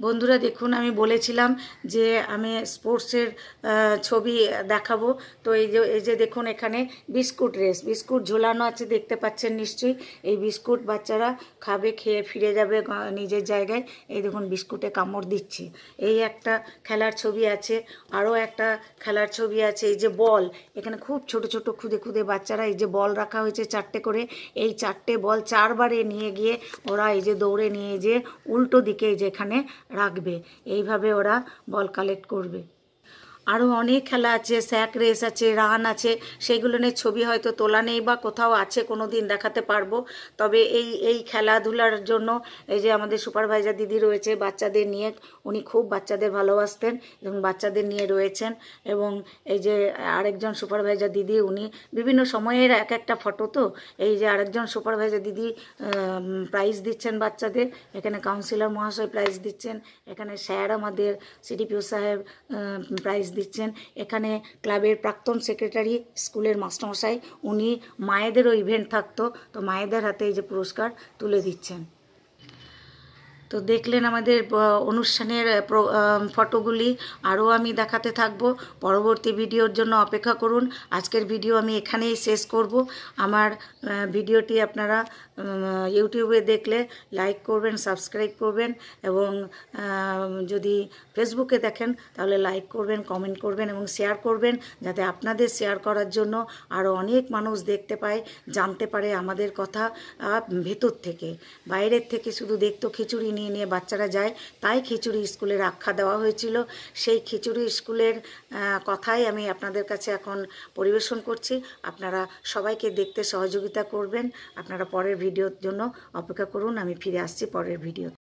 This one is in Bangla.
বন্ধুরা দেখুন, আমি বলেছিলাম যে আমি স্পোর্টসের ছবি দেখাবো। তো এই যে দেখুন, এখানে বিস্কুট রেস, বিস্কুট ঝোলানো আছে, দেখতে পাচ্ছেন নিশ্চয়ই। এই বিস্কুট বাচ্চারা খাবে, খেয়ে ফিরে যাবে নিজের জায়গায়। এই দেখুন বিস্কুটে কামড় দিচ্ছে। এই একটা খেলার ছবি আছে, আরও একটা খেলার ছবি আছে। এই যে বল, এখানে খুব ছোট ছোট খুদে খুদে বাচ্চারা, এই যে বল রাখা হয়েছে 4টে করে, এই 4টে বল 4বারে নিয়ে গিয়ে ওরা এই যে দৌড়ে নিয়ে যে উল্টো দিকে যেখানে রাখবে, এইভাবে ওরা বল কালেক্ট করবে। আরও অনেক খেলা আছে, স্যাক রেস আছে, রান আছে, সেইগুলো নিয়ে ছবি হয়তো তোলা নেই বা কোথাও আছে, কোনো দিন দেখাতে পারবো। তবে এই খেলাধুলার জন্য এই যে আমাদের সুপারভাইজার দিদি রয়েছে বাচ্চাদের নিয়ে, উনি খুব বাচ্চাদের ভালোবাসতেন এবং বাচ্চাদের নিয়ে রয়েছেন। এবং এই যে আরেকজন সুপারভাইজার দিদি, উনি বিভিন্ন সময়ের এক একটা ফটো। তো এই যে আরেকজন সুপারভাইজার দিদি প্রাইজ দিচ্ছেন বাচ্চাদের, এখানে কাউন্সিলর মহাশয় প্রাইজ দিচ্ছেন, এখানে স্যার আমাদের সিডিপিও সাহেব প্রাইজ দিচ্ছেন, এখানে ক্লাবের প্রাক্তন সেক্রেটারি, স্কুলের মাস্টারমশাই, উনি মায়েদেরও ইভেন্ট থাকতো, তো মায়েদের হাতে এই যে পুরস্কার তুলে দিচ্ছেন। তো দেখলেন আমাদের অনুষ্ঠানের ফটোগুলি, আরও আমি দেখাতে থাকবো। পরবর্তী ভিডিওর জন্য অপেক্ষা করুন। আজকের ভিডিও আমি এখানেই শেষ করব। আমার ভিডিওটি আপনারা ইউটিউবে দেখলে লাইক করবেন, সাবস্ক্রাইব করবেন, এবং যদি ফেসবুকে দেখেন তাহলে লাইক করবেন, কমেন্ট করবেন এবং শেয়ার করবেন, যাতে আপনাদের শেয়ার করার জন্য আরও অনেক মানুষ দেখতে পায়, জানতে পারে আমাদের কথা ভেতর থেকে। বাইরের থেকে শুধু দেখতো খিচুড়ি নিয়ে নিয়ে বাচ্চারা যায়, তাই খিচুড়ি স্কুলের আখ্যা দেওয়া হয়েছিল। সেই খিচুড়ি স্কুলের কথাই আমি আপনাদের কাছে এখন পরিবেশন করছি। আপনারা সবাইকে দেখতে সহযোগিতা করবেন। আপনারা পরের ভিডিওর জন্য অপেক্ষা করুন, আমি ফিরে আসছি পরের ভিডিও।